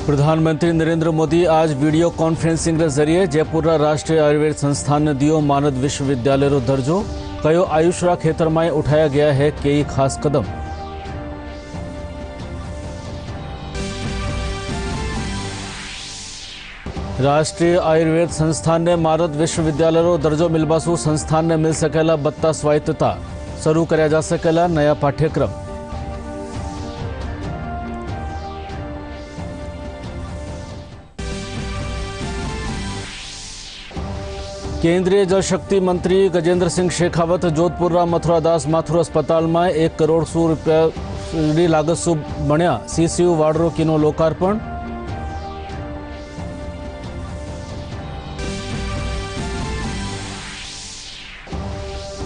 प्रधानमंत्री नरेंद्र मोदी आज video conferencing के जरिए जयपुर राष्ट्रीय आयुर्वेद संस्थान ने दियो मानद विश्वविद्यालय दर्जो। कयो आयुष खेतर में उठाया गया है कई खास कदम। राष्ट्रीय आयुर्वेद संस्थान ने मानद विश्वविद्यालय दर्जो मिलवासु संस्थान ने मिल सकेला बत्ता स्वायत्तता। शुरू कराया जा सकेला नया पाठ्यक्रम। केंद्रीय जल शक्ति मंत्री गजेंद्र सिंह शेखावत जोधपुर मथुरा दास माथुर अस्पताल में 1 करोड़ ₹100 लागत सु बण्या सीसीयू वार्ड कीनो लोकार्पण।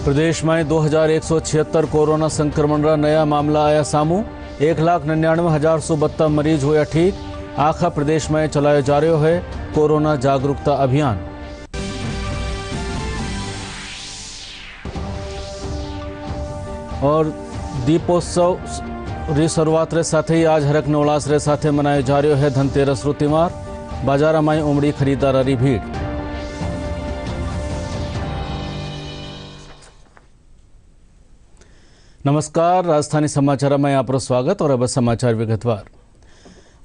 प्रदेश में 2176 कोरोना संक्रमण नया मामला आया सामू। 1,99,072 मरीज हुआ ठीक। आखा प्रदेश में चलाया जा रहा है कोरोना जागरूकता अभियान। और दीपोत्सव री शुरुआत रे साथे ही आज हरक उल्लास रे साथे मनायो जा रहा है धनतेरस रो त्यौहार। बाजार में उमड़ी खरीदारी भीड़। नमस्कार, राजधानी समाचार में आपका स्वागत। और अब समाचार विगतवार।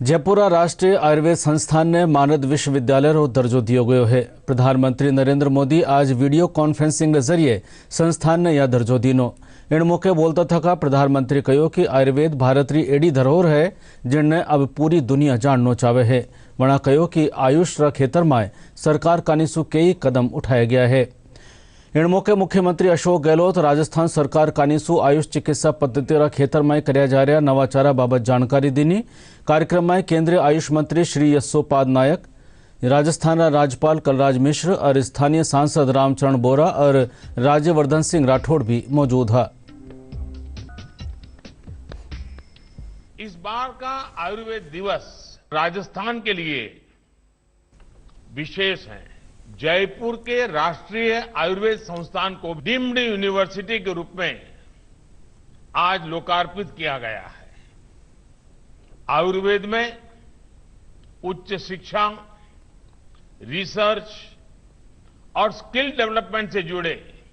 जयपुर राष्ट्रीय आयुर्वेद संस्थान ने मानद विश्वविद्यालय रो दर्जो दियो गयो है। प्रधानमंत्री नरेंद्र मोदी आज वीडियो कॉन्फ्रेंसिंग के जरिए संस्थान ने यह दर्जो दीनो। इन मौके बोलता थका प्रधानमंत्री कहो कि आयुर्वेद भारत री एडी धरोहर है जिनने अब पूरी दुनिया जानना चाहे है। वणा कहो कि आयुष खेतर में सरकार कानीसु कई कदम उठाया गया है। इन मौके मुख्यमंत्री अशोक गहलोत राजस्थान सरकार कानीसु आयुष चिकित्सा पद्धति खेतर में कराया जा रहा नवाचारा बाबत जानकारी दीनी। कार्यक्रम में केंद्रीय आयुष मंत्री श्री यशोपाद नायक, राजस्थान राज्यपाल कलराज मिश्र और स्थानीय सांसद रामचरण बोरा और राज्यवर्धन सिंह राठौड़ भी मौजूद है। इस बार का आयुर्वेद दिवस राजस्थान के लिए विशेष है। जयपुर के राष्ट्रीय आयुर्वेद संस्थान को डीम्ड यूनिवर्सिटी के रूप में आज लोकार्पित किया गया है। आयुर्वेद में उच्च शिक्षा, रिसर्च और स्किल डेवलपमेंट से जुड़े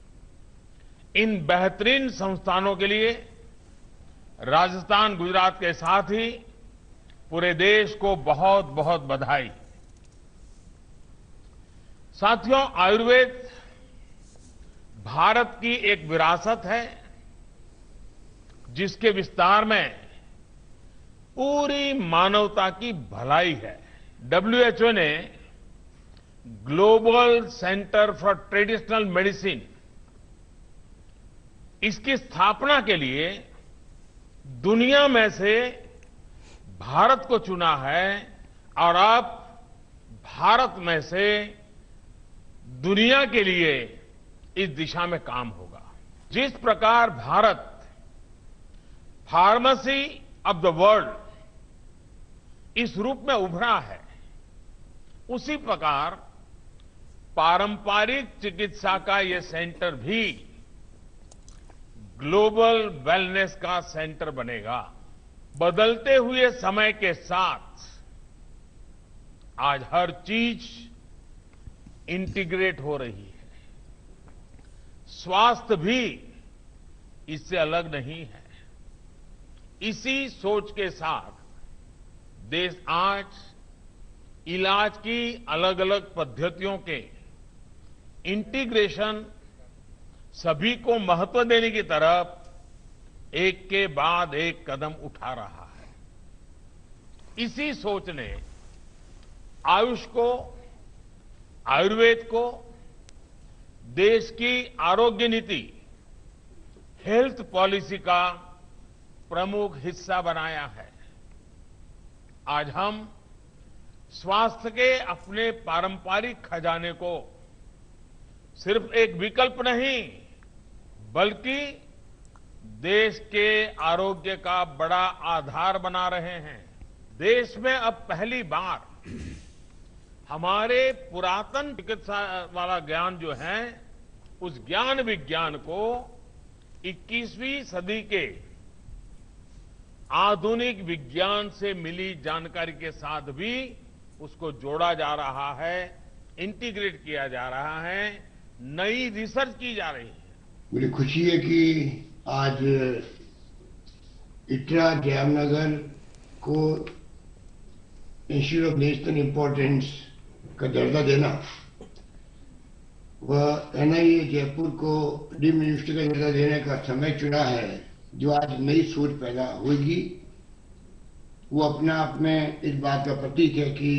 इन बेहतरीन संस्थानों के लिए राजस्थान, गुजरात के साथ ही पूरे देश को बहुत बहुत बधाई। साथियों, आयुर्वेद भारत की एक विरासत है जिसके विस्तार में पूरी मानवता की भलाई है। WHO ने global centre for traditional medicine इसकी स्थापना के लिए दुनिया में से भारत को चुना है और अब भारत में से दुनिया के लिए इस दिशा में काम होगा। जिस प्रकार Bharat pharmacy of the world इस रूप में उभरा है, उसी प्रकार पारंपरिक चिकित्सा का यह सेंटर भी ग्लोबल वेलनेस का सेंटर बनेगा। बदलते हुए समय के साथ आज हर चीज इंटीग्रेट हो रही है। स्वास्थ्य भी इससे अलग नहीं है। इसी सोच के साथ देश आज इलाज की अलग अलग पद्धतियों के इंटीग्रेशन, सभी को महत्व देने की तरफ एक के बाद एक कदम उठा रहा है। इसी सोच ने आयुष को, आयुर्वेद को देश की आरोग्य नीति, हेल्थ पॉलिसी का प्रमुख हिस्सा बनाया है। आज हम स्वास्थ्य के अपने पारंपरिक खजाने को सिर्फ एक विकल्प नहीं, बल्कि देश के आरोग्य का बड़ा आधार बना रहे हैं। देश में अब पहली बार हमारे पुरातन चिकित्सा वाला ज्ञान जो है, उस ज्ञान विज्ञान को 21वीं सदी के आधुनिक विज्ञान से मिली जानकारी के साथ भी उसको जोड़ा जा रहा है, इंटीग्रेट किया जा रहा है, नई रिसर्च की जा रही है। मुझे खुशी है कि आज इटरा जामनगर को इंस्टीट्यूट ऑफ नेशनल इम्पोर्टेंस का दर्जा देना, वह एनआईए जयपुर को डीम्ड यूनिवर्सिटी का दर्जा देने का समय चुना है, जो आज नई सोच पैदा होगी। वो अपने आप में इस बात का प्रतीक है कि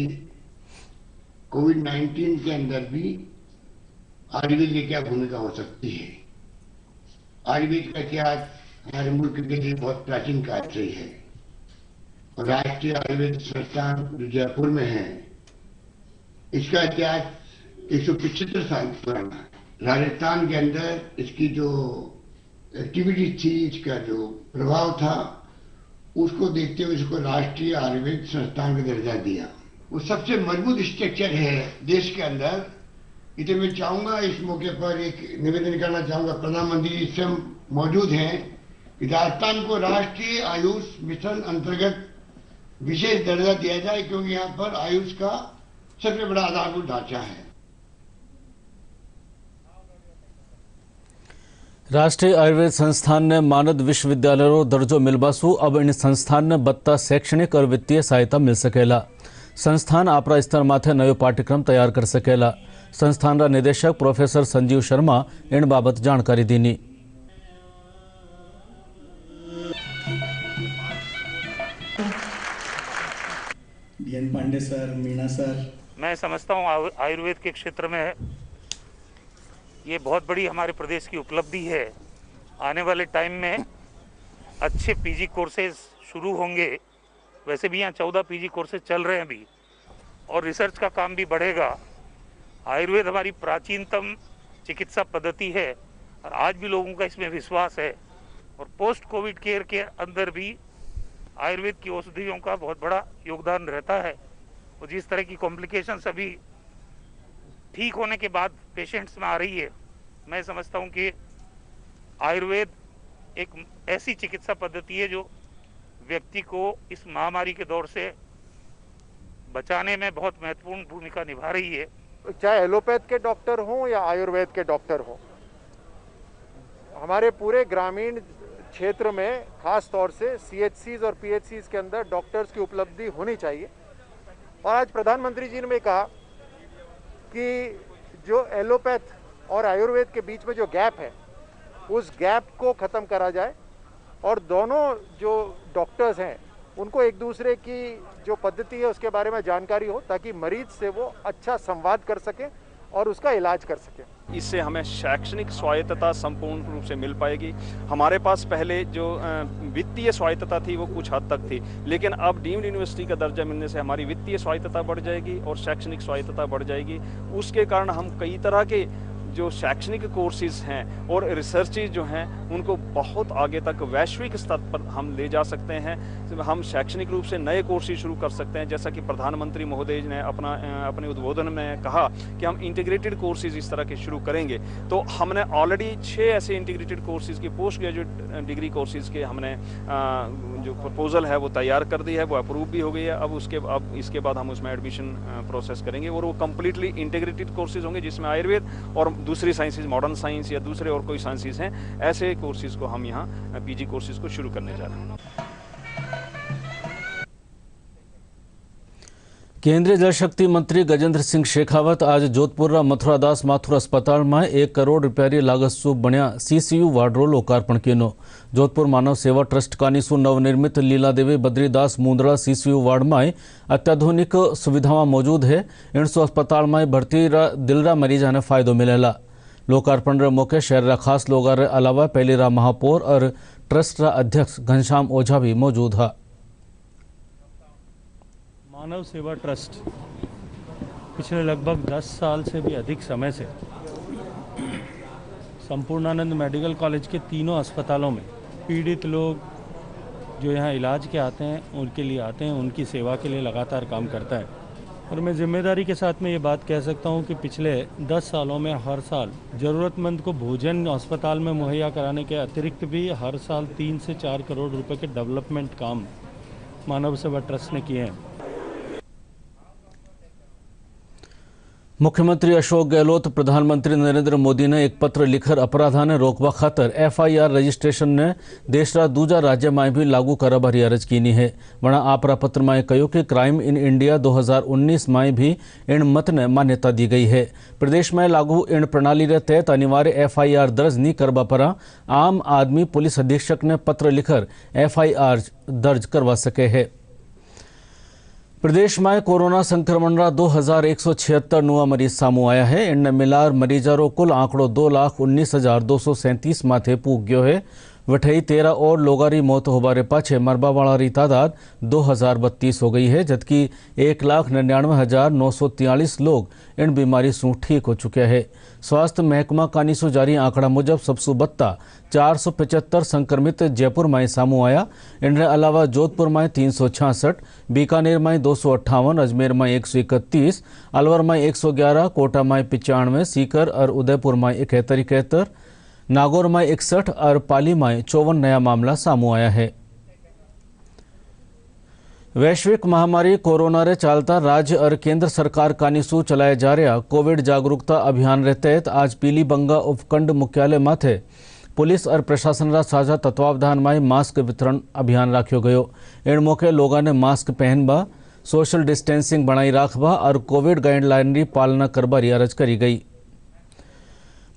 कोविड-19 के अंदर भी आयुर्वेद की क्या भूमिका हो सकती है। आयुर्वेद का इतिहास हमारे मुल्क के लिए बहुत प्राचीन काल से ही है और राष्ट्रीय आयुर्वेद संस्थान जो जयपुर में है, इसका इतिहास 175 साल पुराना है। राजस्थान के अंदर इसकी जो एक्टिविटी थी, इसका जो प्रभाव था, उसको देखते हुए इसको राष्ट्रीय आयुर्वेद संस्थान का दर्जा दिया। वो सबसे मजबूत स्ट्रक्चर है देश के अंदर। इसे मैं चाहूंगा इस मौके पर एक निवेदन करना चाहूंगा, प्रधानमंत्री जी स्वयं मौजूद हैं, कि राजस्थान को राष्ट्रीय आयुष मिशन अंतर्गत विशेष दर्जा दिया जाए, क्योंकि यहाँ पर आयुष का सबसे बड़ा आधारभूत ढांचा है। राष्ट्रीय आयुर्वेद संस्थान ने मानद विश्वविद्यालय रो दर्जो मिलवासु। अब इन संस्थान ने बत्ता शैक्षणिक और वित्तीय सहायता मिल सकेला। संस्थान आपरा स्तर माथे नयो पाठ्यक्रम तैयार कर सकेला। संस्थान रा निदेशक प्रोफेसर संजीव शर्मा इन बाबत जानकारी दीनी। D N Pande sir, Meena sir, मैं समझता हूँ आयुर्वेद के क्षेत्र में ये बहुत बड़ी हमारे प्रदेश की उपलब्धि है। आने वाले टाइम में अच्छे पीजी कोर्सेज शुरू होंगे। वैसे भी यहाँ 14 पीजी कोर्सेज चल रहे हैं अभी, और रिसर्च का काम भी बढ़ेगा। आयुर्वेद हमारी प्राचीनतम चिकित्सा पद्धति है और आज भी लोगों का इसमें विश्वास है। और पोस्ट कोविड केयर के अंदर भी आयुर्वेद की औषधियों का बहुत बड़ा योगदान रहता है। और जिस तरह की कॉम्प्लिकेशंस अभी ठीक होने के बाद पेशेंट्स में आ रही है, मैं समझता हूं कि आयुर्वेद एक ऐसी चिकित्सा पद्धति है जो व्यक्ति को इस महामारी के दौर से बचाने में बहुत महत्वपूर्ण भूमिका निभा रही है। चाहे एलोपैथ के डॉक्टर हों या आयुर्वेद के डॉक्टर हों, हमारे पूरे ग्रामीण क्षेत्र में खास तौर से सीएचसीज और पीएचसीज के अंदर डॉक्टर्स की उपलब्धि होनी चाहिए। और आज प्रधानमंत्री जी ने कहा कि जो एलोपैथ और आयुर्वेद के बीच में जो गैप है, उस गैप को ख़त्म करा जाए और दोनों जो डॉक्टर्स हैं उनको एक दूसरे की जो पद्धति है उसके बारे में जानकारी हो, ताकि मरीज से वो अच्छा संवाद कर सके और उसका इलाज कर सके। इससे हमें शैक्षणिक स्वायत्तता संपूर्ण रूप से मिल पाएगी। हमारे पास पहले जो वित्तीय स्वायत्तता थी वो कुछ हद तक थी, लेकिन अब डीम्ड यूनिवर्सिटी का दर्जा मिलने से हमारी वित्तीय स्वायत्तता बढ़ जाएगी और शैक्षणिक स्वायत्तता बढ़ जाएगी। उसके कारण हम कई तरह के जो शैक्षणिक कोर्सेज हैं और रिसर्चेज जो हैं उनको बहुत आगे तक वैश्विक स्तर पर हम ले जा सकते हैं। हम शैक्षणिक रूप से नए कोर्सेज शुरू कर सकते हैं, जैसा कि प्रधानमंत्री महोदय ने अपने उद्बोधन में कहा कि हम इंटीग्रेटेड कोर्सेज इस तरह के शुरू करेंगे। तो हमने ऑलरेडी 6 ऐसे इंटीग्रेटेड कोर्सेज की पोस्ट ग्रेजुएट डिग्री कोर्सेज के हमने जो प्रपोजल है वो तैयार कर दी है, वो अप्रूव भी हो गई है। अब इसके बाद हम उसमें एडमिशन प्रोसेस करेंगे और वो कम्प्लीटली इंटीग्रेटेड कोर्सेज होंगे, जिसमें आयुर्वेद और दूसरी साइंसेज, मॉडर्न साइंस या दूसरे और कोई साइंसेज हैं, ऐसे कोर्सेज को हम यहाँ पीजी कोर्सेज को शुरू करने जा रहे हैं। केंद्रीय जल शक्ति मंत्री गजेंद्र सिंह शेखावत आज जोधपुर मथुरादास माथुर अस्पताल में 1 करोड़ रुपया लागत सु बन्या सीसीयू वार्ड रो लोकार्पण कियो। जोधपुर मानव सेवा ट्रस्ट कानीसु नवनिर्मित लीलादेवी बद्रीदास मुंद्रा सीसीयू वार्ड में अत्याधुनिक सुविधाएं मौजूद है। इनसो अस्पताल में भर्ती दिलरा मरीजा ने फायदो मिलेला। लोकार्पण रे मौके शहर रा खास लोग अलावा पहली रा महापौर और ट्रस्ट रा अध्यक्ष घनश्याम ओझा भी मौजूद है। मानव सेवा ट्रस्ट पिछले लगभग 10 साल से भी अधिक समय से संपूर्णानंद मेडिकल कॉलेज के तीनों अस्पतालों में पीड़ित लोग जो यहाँ इलाज के आते हैं, उनके लिए आते हैं, उनकी सेवा के लिए लगातार काम करता है। और मैं जिम्मेदारी के साथ में ये बात कह सकता हूँ कि पिछले 10 सालों में हर साल ज़रूरतमंद को भोजन अस्पताल में मुहैया कराने के अतिरिक्त भी हर साल 3 से 4 करोड़ रुपए के डेवलपमेंट काम मानव सेवा ट्रस्ट ने किए हैं। मुख्यमंत्री अशोक गहलोत प्रधानमंत्री नरेंद्र मोदी ने एक पत्र लिखकर अपराधाने रोकवा खातर FIR रजिस्ट्रेशन ने देशरा दूजा राज्य में भी लागू करवारी अरज कीनी है। वणा आपरा पत्र में कहो कि क्राइम इन इंडिया 2019 में भी इन मत ने मान्यता दी गई है। प्रदेश में लागू इन प्रणाली रे तहत अनिवार्य FIR दर्ज नहीं करवा पर आम आदमी पुलिस अधीक्षक ने पत्र लिखकर FIR दर्ज करवा सके है। प्रदेश में कोरोना संक्रमण रा 2176 नवा मरीज सामू आया है। इनने मिलार मरीजों कुल आंकड़ो 2,19,237 माथे पूग गयो है। वठई 13 और लोगारी मौत होबारे पाछे मरबा वाला तादाद 2032 हो गई है, जबकि 1,99,943 लोग इन बीमारी से ठीक हो चुके हैं। स्वास्थ्य महकमा कानीसो जारी आंकड़ा मुजब सबसु बत्ता 475 संक्रमित जयपुर में सामू आया। इनके अलावा जोधपुर में 366, बीकानेर में 258, अजमेर में 131, अलवर में 111, कोटा में 95, सीकर और उदयपुर में 71, नागौर में 61 और पाली में 54 नया मामला सामू आया है। वैश्विक महामारी कोरोना रे चालता राज्य और केंद्र सरकार कानीसू चलाए जा रहा कोविड जागरूकता अभियान रे तहत आज पीली बंगा उपखंड मुख्यालय माथे पुलिस और प्रशासन रा साझा तत्वावधान में मास्क वितरण अभियान राख्यो गयो। इन मौके लोगों ने मास्क पहनबा, सोशल डिस्टेंसिंग बनाई राखबा और कोविड गाइडलाइन री पालना करबारी अरज करी गई।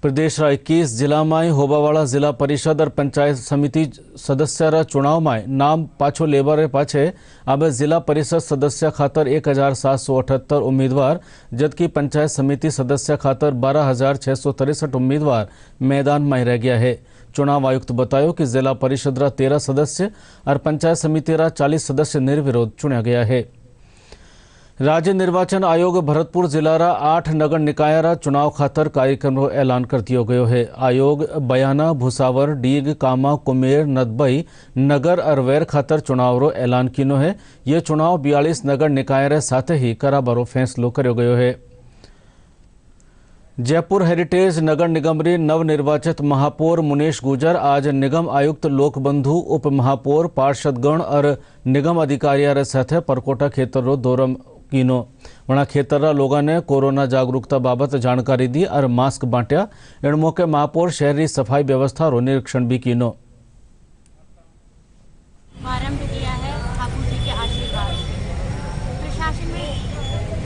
प्रदेश रा 21 जिला में होबावाला जिला परिषद और पंचायत समिति सदस्य चुनाव में नाम पाछो लेबारे पाछे अब जिला परिषद सदस्य खातर 1,778 उम्मीदवार, जबकि पंचायत समिति सदस्य खातर 12,663 उम्मीदवार मैदान में रह गया है। चुनाव आयुक्त बतायो कि जिला परिषद रा 13 सदस्य और पंचायत समिति रा 40 सदस्य निर्विरोध चुना गया है। राज्य निर्वाचन आयोग भरतपुर जिला रा 8 नगर निकाय रा चुनाव खातर कार्यक्रम रो ऐलान कर दियो गयो है। आयोग बयाना, भुसावर, डीग, कामा, कुमेर, नदबई, नगर और वैर खातर चुनाव रो ऐलान किनो है। ये चुनाव 42 नगर निकाय रे साथ ही कराबारो फैसलो कर्यो गयो है। जयपुर हेरिटेज नगर निगम री नवनिर्वाचित महापौर मुनेश गुर्जर आज निगम आयुक्त लोकबंधु, उप महापौर, पार्षदगण और निगम अधिकारियों रे साथ परकोटा खेतर रो दौरा कीनो। वणा खेतर लोगों ने कोरोना जागरूकता बाबत जानकारी दी और मास्क बांटिया। इन मौके महापौर शहरी सफाई व्यवस्था रो निरीक्षण भी कीनो। आरंभ किया है ठाकुर जी के आशीर्वाद से। प्रशासन में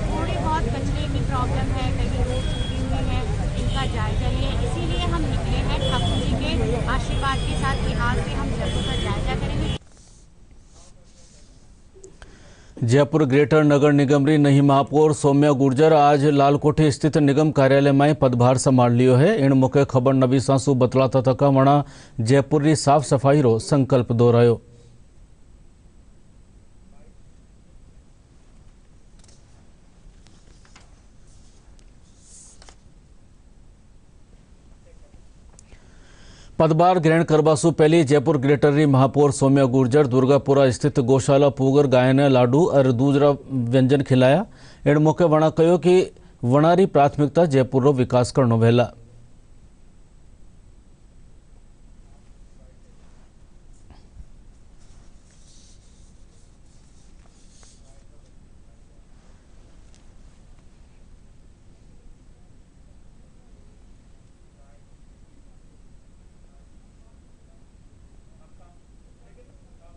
थोड़ी बहुत कचरे की प्रॉब्लम है, कहीं रोड टूटी हुई है, इनका जायजा लिए, इसीलिए हम निकले हैं। ठाकुर जी के आशीर्वाद के साथ कि आज से हम जगहों का जायजा करेंगे। जयपुर ग्रेटर नगर निगम री नई महापौर सौम्या गुर्जर आज लालकोठी स्थित निगम कार्यालय में पदभार संभाल लियो है। इन मौके खबर नबी सांसू बतलाता तका वणा जयपुर री साफ सफाई रो संकल्प दोहरायो। पदभार ग्रहण करवासु पहले जयपुर ग्रेटर री महापौर सौम्या गुर्जर दुर्गापुरा स्थित गौशाला पूगर गाय ने लाडू और दूसरा व्यंजन खिलाया। इन मौके वणा कहो कि वणारी प्राथमिकता जयपुर रो विकास करनो वहेला।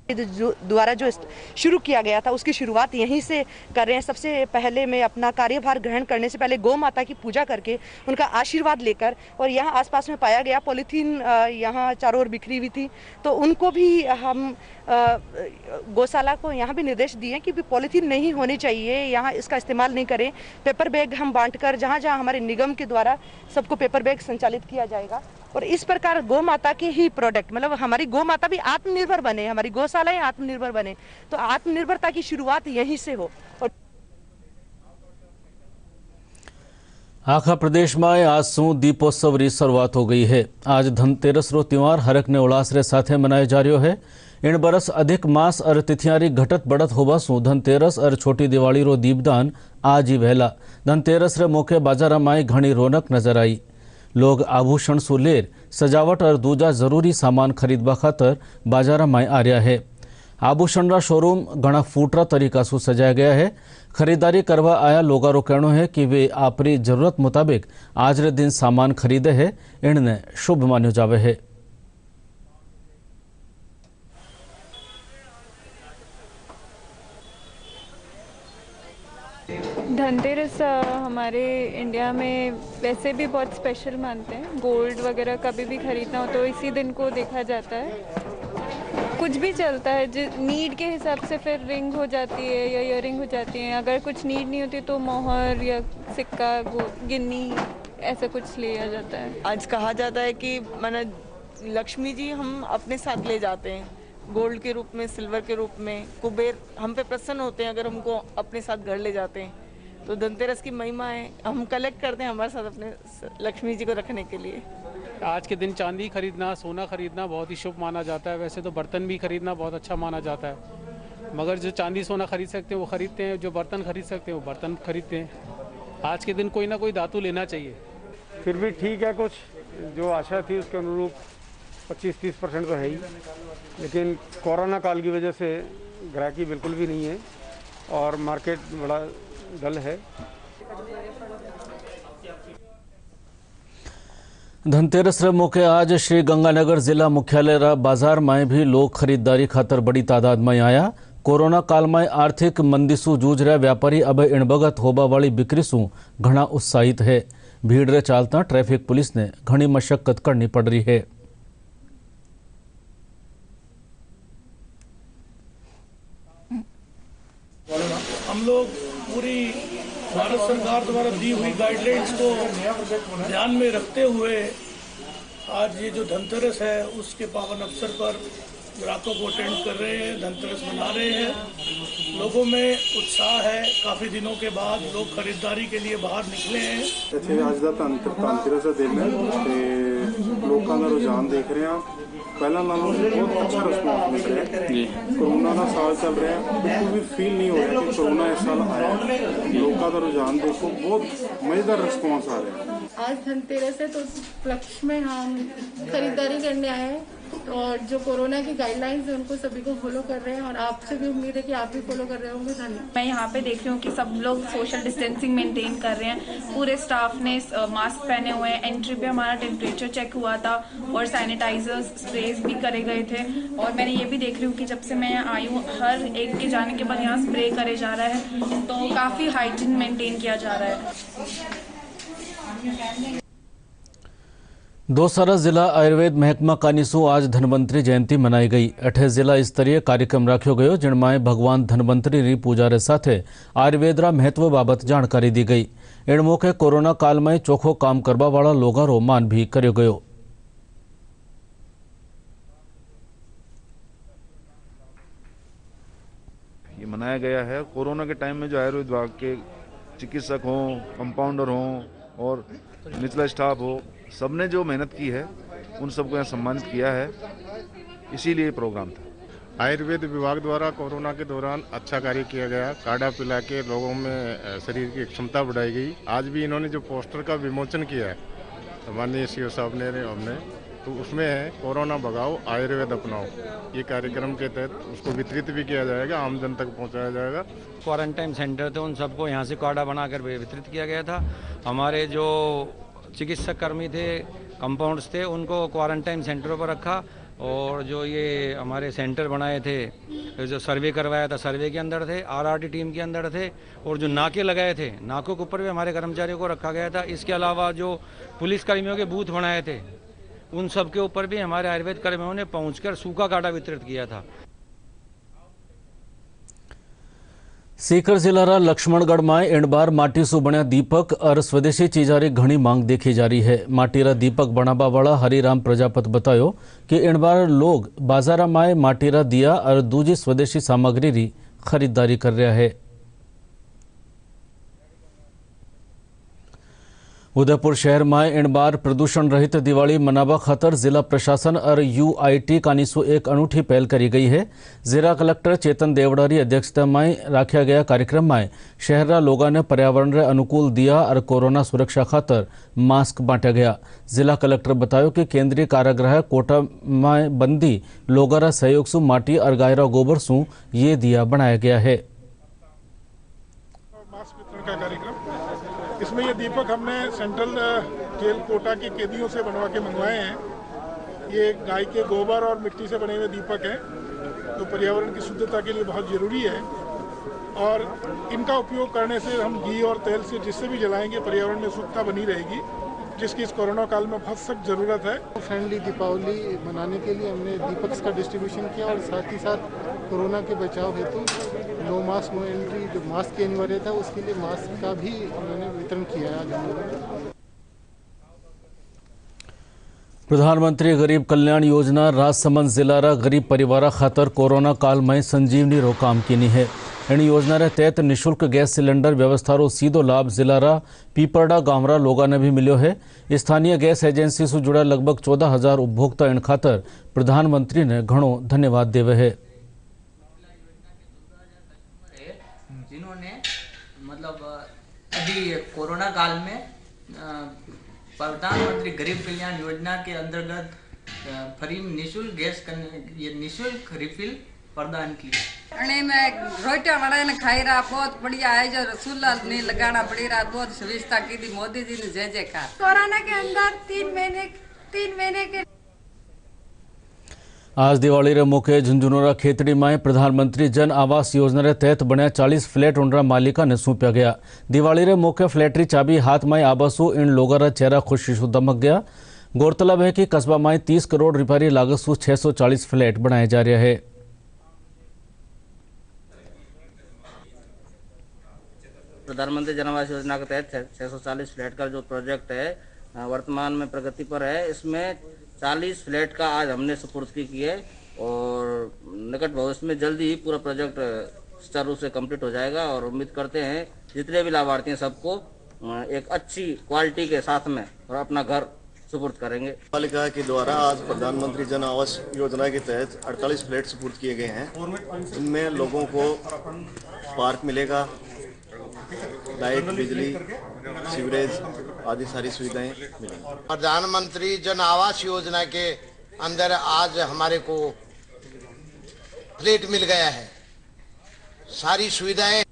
द्वारा जो शुरू किया गया था उसकी शुरुआत यहीं से कर रहे हैं। सबसे पहले मैं अपना कार्यभार ग्रहण करने से पहले गौ माता की पूजा करके उनका आशीर्वाद लेकर, और यहाँ आसपास में पाया गया पॉलीथीन यहाँ चारों ओर बिखरी हुई थी, तो उनको भी हम गौशाला को यहाँ भी निर्देश दिए कि पॉलीथीन नहीं होनी चाहिए, यहाँ इसका इस्तेमाल नहीं करें। पेपर बैग हम बांटकर जहाँ जहाँ हमारे निगम के द्वारा सबको पेपर बैग संचालित किया जाएगा। और इस प्रकार गौ माता के ही प्रोडक्ट, मतलब हमारी गौ माता भी आत्मनिर्भर बने, हमारी गौशालाएं आत्मनिर्भर बने, तो आत्मनिर्भरता की शुरुआत यहीं से हो। और आखा प्रदेश में आज शू दीपोत्सव री शुरुआत हो गई है। आज धनतेरस रो त्यौहार हरक ने उल्लास रे साथे मनायो जा रह्यो है। इन बरस अधिक मास और तिथियां री घटत बढ़त होवा शू धनतेरस और छोटी दिवाળી रो दीपदान आज ही वहेला धनतेरस रे मौके बाजारा में घणी रौनक नजर आई। लोग आभूषण सु लेर सजावट और दूजा जरूरी सामान खरीदवा खातर बाजारा में आ रहा है। आभूषण रा शोरूम घना फूटरा तरीका सु सजाया गया है। खरीदारी करवा आया लोगों रो कहना है कि वे आपरी जरूरत मुताबिक आज रे दिन सामान खरीदे है, इनने शुभ मान्यो जावे है। धनतेरस हमारे इंडिया में वैसे भी बहुत स्पेशल मानते हैं। गोल्ड वगैरह कभी भी खरीदना हो तो इसी दिन को देखा जाता है। कुछ भी चलता है नीड के हिसाब से, फिर रिंग हो जाती है या इयररिंग हो जाती है। अगर कुछ नीड नहीं होती तो मोहर या सिक्का, गिन्नी, ऐसा कुछ लिया जाता है। आज कहा जाता है कि माना लक्ष्मी जी हम अपने साथ ले जाते हैं, गोल्ड के रूप में, सिल्वर के रूप में। कुबेर हम पे प्रसन्न होते हैं अगर हमको अपने साथ घर ले जाते हैं। तो धनतेरस की महिमा है, हम कलेक्ट करते हैं हमारे साथ अपने लक्ष्मी जी को रखने के लिए। आज के दिन चांदी खरीदना, सोना खरीदना बहुत ही शुभ माना जाता है। वैसे तो बर्तन भी खरीदना बहुत अच्छा माना जाता है, मगर जो चांदी सोना खरीद सकते हैं वो खरीदते हैं, जो बर्तन खरीद सकते हैं वो बर्तन खरीदते हैं। आज के दिन कोई ना कोई धातु लेना चाहिए। फिर भी ठीक है, कुछ जो आशा थी उसके अनुरूप 25-30% तो है ही, लेकिन कोरोना काल की वजह से ग्राहकी बिल्कुल भी नहीं है और मार्केट बड़ा डल है। धनतेरस रे मौके आज श्री गंगानगर जिला मुख्यालय रा बाजार में भी लोग खरीदारी खातर बड़ी तादाद में आया। कोरोना काल में आर्थिक मंदी सु जूझ रहा व्यापारी अब इणबगत होबा वाली बिक्री सु घना उत्साहित है। भीड़ रे चालता ट्रैफिक पुलिस ने घनी मशक्कत करनी पड़ रही है। हम लोग पूरी भारत सरकार द्वारा दी हुई गाइडलाइंस को ध्यान में रखते हुए आज ये जो धनतेरस है उसके पावन अवसर पर ग्राहकों को अटेंड कर रहे हैं, धनतेरस मना रहे हैं। लोगों में उत्साह है, काफ़ी दिनों के बाद लोग खरीदारी के लिए बाहर निकले हैं। ਇੱਥੇ ਅੱਜ ਦਾ ਧਨਤੇਰਸ ਦਾ ਦਿਨ ਹੈ ਤੇ ਲੋਕਾਂ ਦਾ ਰੁਝਾਨ ਦੇਖ ਰਹੇ ਹਾਂ। ਪਹਿਲਾਂ ਨਾਲੋਂ ਬਹੁਤ ਅੱਛਾ ਰਿਸਪੌਂਸ ਮਿਲ ਰਿਹਾ ਹੈ ਜੀ। ਕੋਰੋਨਾ ਦਾ ਸਾਲ ਚੱਲ ਰਿਹਾ ਹੈ, ਬਿਲਕੁਲ ਵੀ ਫੀਲ ਨਹੀਂ ਹੋ ਰਿਹਾ ਕਿ ਕੋਰੋਨਾ ਇਸ ਸਾਲ ਆਇਆ। ਲੋਕਾਂ ਦਾ ਰੁਝਾਨ ਦੇਖੋ, ਬਹੁਤ ਮਜ਼ੇਦਾਰ ਰਿਸਪੌਂਸ आ रहा है। आज धनतेरस है तो उपलक्ष्य में हम खरीदारी करने आए हैं और जो कोरोना की गाइडलाइंस है उनको सभी को फॉलो कर रहे हैं और आपसे भी उम्मीद है कि आप भी फॉलो कर रहे होंगे। धन्यवाद। मैं यहाँ पे देख रही हूँ कि सब लोग सोशल डिस्टेंसिंग मेंटेन कर रहे हैं। पूरे स्टाफ ने मास्क पहने हुए हैं। एंट्री पे हमारा टेम्परेचर चेक हुआ था और सैनिटाइजर्स स्प्रेज भी करे गए थे। और मैंने ये भी देख रही हूँ कि जब से मैं यहाँ आई हूँ हर एक के जाने के बाद यहाँ स्प्रे करे जा रहा है, तो काफ़ी हाइजीन मेंटेन किया जा रहा है। दौसारा जिला आयुर्वेद महकमा कानीसू आज धन्वंतरी जयंती मनाई गई। अठे जिला स्तरीय कार्यक्रम राख्यो गयो, जिनमें भगवान धन्वंतरी री पूजा रे साथे आयुर्वेद रा महत्व बाबत जानकारी दी गई। इन मौके कोरोना काल में चोखो काम करवा वाला लोगों रो मान भी कर्यो गयो। ये मनाया गया है कोरोना के टाइम में जो आयुर्वेद विभाग के चिकित्सक हों, कंपाउंडर हों और निचला स्टाफ हो, सबने जो मेहनत की है उन सबको यहाँ सम्मानित किया है, इसीलिए प्रोग्राम था। आयुर्वेद विभाग द्वारा कोरोना के दौरान अच्छा कार्य किया गया। काढ़ा पिला के लोगों में शरीर की क्षमता बढ़ाई गई। आज भी इन्होंने जो पोस्टर का विमोचन किया है माननीय सीओ साहब ने हमने, तो उसमें है कोरोना भगाओ आयुर्वेद अपनाओ। ये कार्यक्रम के तहत उसको वितरित भी किया जाएगा, आम जन तक पहुंचाया जाएगा। क्वारंटाइन सेंटर थे उन सबको यहाँ से काढ़ा बनाकर वितरित किया गया था। हमारे जो चिकित्सक कर्मी थे, कंपाउंड्स थे, उनको क्वारंटाइन सेंटरों पर रखा। और जो ये हमारे सेंटर बनाए थे, जो सर्वे करवाया था, सर्वे के अंदर थे, आरआरटी टीम के अंदर थे। और जो नाके लगाए थे, नाकों के ऊपर भी हमारे कर्मचारियों को रखा गया था। इसके अलावा जो पुलिस कर्मियों के बूथ बनाए थे, उन सब के ऊपर भी हमारे आयुर्वेद कर्मियों ने पहुंचकर सूखा काढ़ा वितरित किया था। सीकर जिला रा लक्ष्मणगढ़ में इन बार माटी सु बन्या दीपक और स्वदेशी चीजा री घणी मांग देखी जा रही है। माटी रा दीपक बनावा वाला हरिराम प्रजापत बतायो कि इन बार लोग बाजारा में माटी रा दिया और दूजी स्वदेशी सामग्री री खरीदारी कर रहा है। उदयपुर शहर में इन बार प्रदूषण रहित दिवाली मनावा खातर जिला प्रशासन और UIT कानीसो एक अनूठी पहल करी गई है। जिला कलेक्टर चेतन देवड़ा की अध्यक्षता में रखा गया कार्यक्रम में शहर लोगों ने पर्यावरण रे अनुकूल दिया और कोरोना सुरक्षा खातर मास्क बांटा गया। जिला कलेक्टर बताया कि केंद्रीय कारागृह कोटा में बंदी लोगों रा सहयोग से माटी और गाय रा गोबर से ये दिया बनाया गया है। का कार्यक्रम, इसमें ये दीपक हमने सेंट्रल जेल कोटा के कैदियों से बनवा के मंगवाए हैं। ये गाय के गोबर और मिट्टी से बने हुए दीपक हैं, तो पर्यावरण की शुद्धता के लिए बहुत ज़रूरी है और इनका उपयोग करने से हम घी और तेल से जिससे भी जलाएंगे पर्यावरण में शुद्धता बनी रहेगी, जिसकी इस कोरोना काल में बहुत सख्त ज़रूरत है। फ्रेंडली दीपावली मनाने के लिए हमने दीपक्स का डिस्ट्रीब्यूशन किया और साथ ही साथ कोरोना के बचाव हेतु नो मास्क नो एंट्री, जो मास्क की अनिवार्यता है उसके लिए मास्क का भी उन्होंने वितरण किया है आज हम लोगों ने। प्रधानमंत्री गरीब कल्याण योजना राजसमंद जिला रा गरीब परिवार खातर कोरोना काल में संजीवनी रो काम कीनी है। इन योजना रे तहत निःशुल्क गैस सिलेंडर व्यवस्था रो सीधो लाभ जिला रा पीपरडा गांव रा लोगों ने भी मिलो है। स्थानीय गैस एजेंसी से जुड़ा लगभग 14,000 उपभोक्ता इन खातर प्रधानमंत्री ने घणो धन्यवाद देवे है। जिन्होंने मतलब अभी कोरोना काल में प्रधानमंत्री गरीब कल्याण योजना के अंतर्गत फ्री निःशुल्क गैस ये निःशुल्क रिफिल प्रदान की। मैं रोटियां बनाने खाई रहा, बहुत बढ़िया है। जो रसूला नहीं लगाना पड़ी रहा, बहुत सुविधा की थी मोदी जी ने, जय जयकार। कोरोना के अंदर 3 महीने के आज दिवाली रे मौके झुंझुनूरा खेतड़ी में प्रधानमंत्री जन आवास योजना रे तहत बने 40 फ्लैट उनरा मालिका ने सौंपा गया। दिवाली रे मौके फ्लैट री चाबी हाथ में आबसू इन लोगों रा चेहरा खुशी से दमक गया। गौरतलब है कि कस्बा में 30 करोड़ रुपये की लागत से 640 फ्लैट बनाए जा रहे हैं। प्रधानमंत्री जन आवास योजना के तहत 640 फ्लैट का जो प्रोजेक्ट है वर्तमान में प्रगति पर है। इसमें 40 फ्लैट का आज हमने सुपुर्दगी की है और निकट भविष्य में जल्दी ही पूरा प्रोजेक्ट सुचारू रूप से कंप्लीट हो जाएगा और उम्मीद करते हैं जितने भी लाभार्थी हैं सबको एक अच्छी क्वालिटी के साथ में और अपना घर सुपुर्द करेंगे। पालिका के द्वारा आज प्रधानमंत्री जन आवास योजना के तहत 48 फ्लैट सुपुर्द किए गए हैं। इनमें लोगों को पार्क मिलेगा, लाइट, बिजली, सीवरेज आदि सारी सुविधाएं मिलेंगी। प्रधानमंत्री जन आवास योजना के अंदर आज हमारे को फ्लैट मिल गया है, सारी सुविधाएं।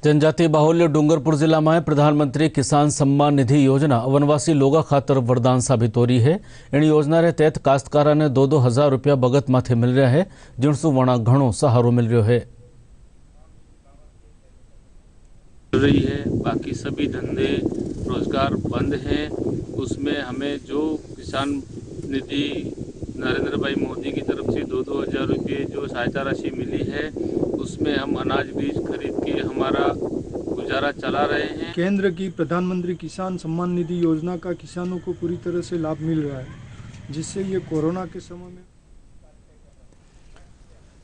जनजातीय बाहुल्य डूंगरपुर जिला में प्रधानमंत्री किसान सम्मान निधि योजना वनवासी लोगों खातर वरदान साबित हो रही है। इन योजना के तहत काश्तकारा ने 2-2 हजार रुपया बगत माथे मिल रहा है, जिनसे वणा घणो सहारो मिल रहा है। रही है, बाकी सभी धंधे रोजगार बंद हैं। उसमें हमें जो किसान निधि नरेंद्र भाई मोदी की तरफ से 2-2 हजार रुपये जो सहायता राशि मिली है, उसमें हम अनाज बीज खरीद के हमारा गुजारा चला रहे हैं। केंद्र की प्रधानमंत्री किसान सम्मान निधि योजना का किसानों को पूरी तरह से लाभ मिल रहा है, जिससे ये कोरोना के समय में।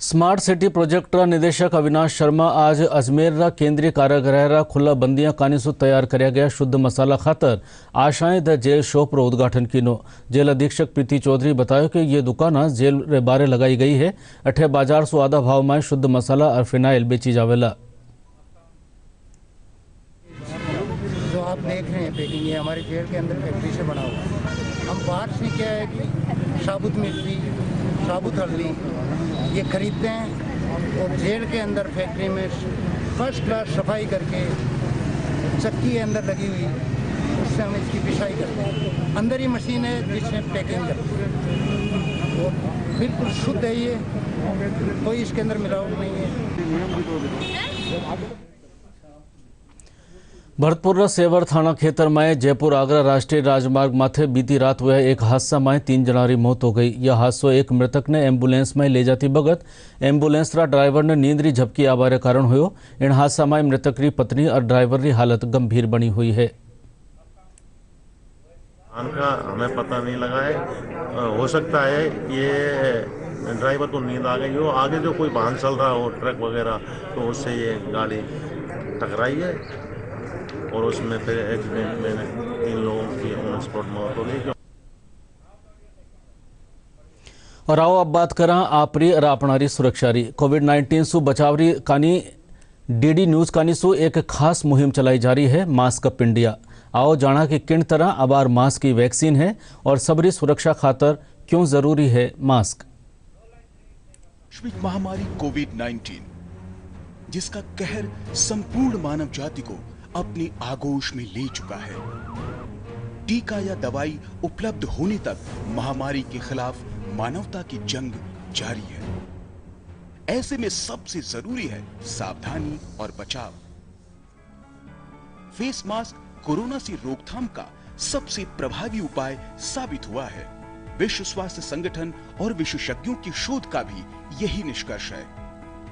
स्मार्ट सिटी प्रोजेक्ट रा निदेशक अविनाश शर्मा आज अजमेर रा केंद्रीय कारागृह रा खुला बंदियां कानी से तैयार कराया गया शुद्ध मसाला खातर आशाएं द जेल शॉप रो उद्घाटन किनो। जेल अधीक्षक प्रीति चौधरी बताया कि ये दुकान जेल रे बारे लगाई गई है। अठे बाजार से आधा भाव में शुद्ध मसाला और फिनाइल बेची जावेला। जो आप देख रहे हैं पैकिंग, ये हमारे जेल के अंदर फैक्ट्री से बना हुआ है। हम बाहर से क्या है कि साबुत मिर्ची, साबुत हल्दी ये खरीदते हैं और जेल के अंदर फैक्ट्री में फर्स्ट क्लास सफाई करके चक्की के अंदर लगी हुई, उससे हम इसकी पिसाई करते हैं। अंदर ही मशीन है जिससे पैकिंग करते हैं और बिल्कुल शुद्ध है ये, कोई इसके अंदर मिलावट नहीं है। भरतपुर सेवर थाना खेतर में जयपुर आगरा राष्ट्रीय राजमार्ग माथे बीती रात हुआ एक हादसा में 3 जनां की मौत हो गई। यह हादसो एक मृतक ने एम्बुलेंस में ले जाती बगत एम्बुलेंस रा ड्राइवर ने नींद री झपकी आवारे कारण हुयो। इन हादसा में मृतक री पत्नी और ड्राइवर की हालत गंभीर बनी हुई है। का हमें पता नहीं लगा है, हो सकता है ये ड्राइवर को नींद आ गई हो, आगे जो कोई वाहन चल रहा हो ट्रक वगैरह, तो उससे ये गाड़ी टकराई है। और उसमें फिर एक्सीडेंट में 3 लोगों की ऑन स्पॉट मौत हो गई। और आओ अब बात करा आपरी और अपनारी सुरक्षा री। कोविड-19 सु बचावरी कानी डीडी न्यूज कानी सु एक खास मुहिम चलाई जा रही है, मास्क अप इंडिया। आओ जाना कि किन तरह अबार मास्क की वैक्सीन है और सबरी सुरक्षा खातर क्यों जरूरी है मास्क। वैश्विक महामारी कोविड-19 जिसका कहर संपूर्ण मानव जाति को अपनी आगोश में ले चुका है। टीका या दवाई उपलब्ध होने तक महामारी के खिलाफ मानवता की जंग जारी है। ऐसे में सबसे जरूरी है सावधानी और बचाव। फेस मास्क कोरोना से रोकथाम का सबसे प्रभावी उपाय साबित हुआ है। विश्व स्वास्थ्य संगठन और विशेषज्ञों की शोध का भी यही निष्कर्ष है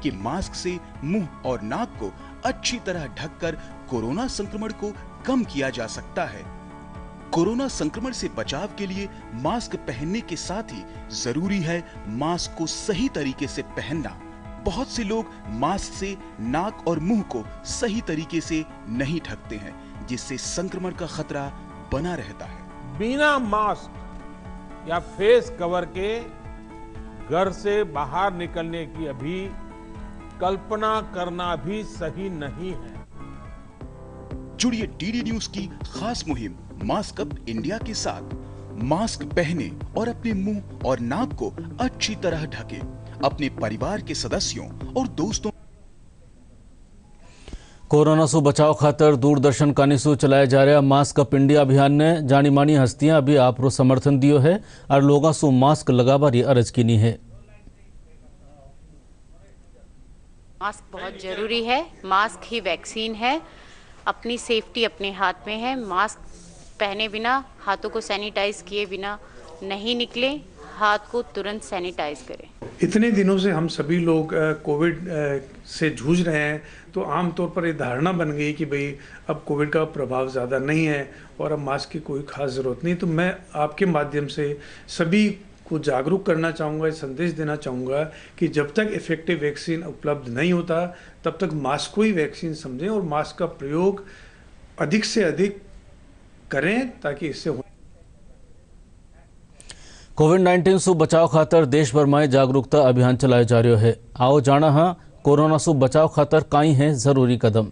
कि मास्क से मुंह और नाक को अच्छी तरह ढककर कोरोना संक्रमण को कम किया जा सकता है। कोरोना संक्रमण से बचाव के लिए मास्क पहनने के साथ ही जरूरी है मास्क को सही तरीके से पहनना। बहुत से लोग मास्क से नाक और मुंह को सही तरीके से नहीं ढकते हैं, जिससे संक्रमण का खतरा बना रहता है। बिना मास्क या फेस कवर के घर से बाहर निकलने की अभी कल्पना करना भी सही नहीं है। जुड़िए डीडी न्यूज की खास मुहिम मास्क अप इंडिया के साथ। मास्क पहने और अपने मुंह और नाक को अच्छी तरह ढके। अपने परिवार के सदस्यों और दोस्तों कोरोना से बचाव खातर दूरदर्शन कानी से चलाया जा रहा मास्क अप इंडिया अभियान ने जानी मानी हस्तियां भी आपरो समर्थन दियो है और लोगों से मास्क लगाबारी अर्ज कीनी है। मास्क बहुत जरूरी है, मास्क ही वैक्सीन है। अपनी सेफ्टी अपने हाथ में है। मास्क पहने बिना, हाथों को सैनिटाइज किए बिना नहीं निकले। हाथ को तुरंत सैनिटाइज करें। इतने दिनों से हम सभी लोग कोविड से जूझ रहे हैं, तो आमतौर पर ये धारणा बन गई कि भाई अब कोविड का प्रभाव ज़्यादा नहीं है और अब मास्क की कोई खास ज़रूरत नहीं। तो मैं आपके माध्यम से सभी को जागरूक करना चाहूँगा, संदेश देना चाहूँगा कि जब तक इफेक्टिव वैक्सीन उपलब्ध नहीं होता तब तक मास्क को ही वैक्सीन समझें और मास्क का प्रयोग अधिक से अधिक करें ताकि इससे कोविड-19 से बचाव खातर देश भर में जागरूकता अभियान चलाया जा रहा है। आओ जाना हाँ कोरोना से बचाव खातर काई है जरूरी कदम।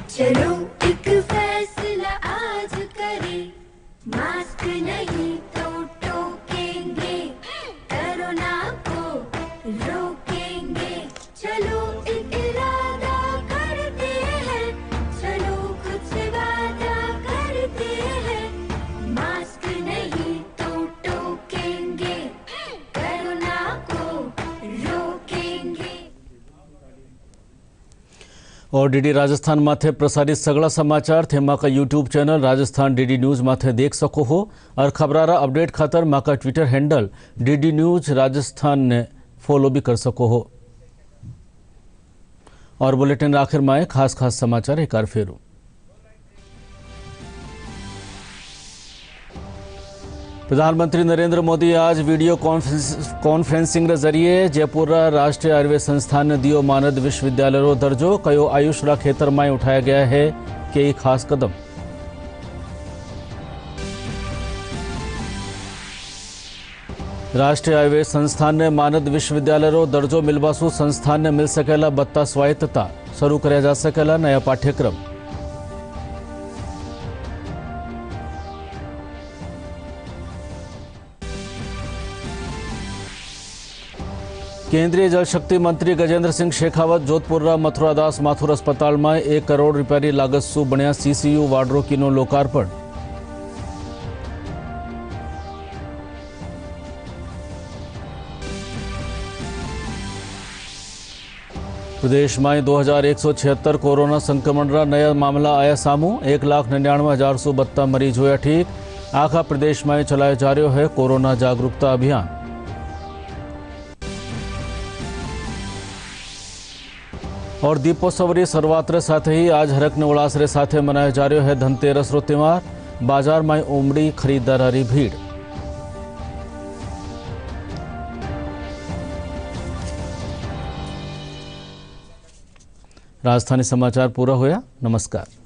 चलो एक फैसला आज करें, मास्क नहीं तो टोकेंगे, कोरोना को रोकेंगे। चलो एक इरादा करते हैं, चलो खुद से वादा करते हैं, मास्क नहीं तो टोकेंगे, कोरोना को रोकेंगे। और डीडी राजस्थान माथे प्रसारित सगला समाचार थे माका YouTube channel Rajasthan DD news माथे देख सको हो और खबरारा अपडेट खातर माका Twitter handle DD news Rajasthan ने फॉलो भी कर सको हो। और बुलेटिन आखिर में खास समाचार एक बार फेरू। प्रधानमंत्री नरेंद्र मोदी आज वीडियो कॉन्फ्रेंसिंग के जरिए जयपुर राष्ट्रीय आयुर्वेद संस्थान ने दियो मानद विश्वविद्यालय रो दर्जो। कयो आयुष रा खेतर में उठाया गया है कई खास कदम। राष्ट्रीय आयुर्वेद संस्थान ने मानद विश्वविद्यालय रो दर्जो मिलवासु संस्थान ने मिल सकेला बत्ता स्वायत्तता शुरू कराया जा सकेला नया पाठ्यक्रम। केंद्रीय जल शक्ति मंत्री गजेंद्र सिंह शेखावत जोधपुर मथुरा दास माथुर अस्पताल में 1 करोड़ रुपया लागत सु बन्या सीसीयू वार्डरो कीनो लोकार्पण। प्रदेश में 2176 कोरोना संक्रमण रा नया मामला आया सामू। 1,99,172 मरीज हुआ ठीक। आखा प्रदेश में चलाया जा रहा है कोरोना जागरूकता अभियान। और दीपोत्सव री शुरुआत रे साथ ही आज हरकने उल्लास रे साथे मनाया जा रहा है धनतेरस रो त्योहार। बाजार में उमड़ी खरीदारी भीड़। राजधानी समाचार पूरा होया। नमस्कार।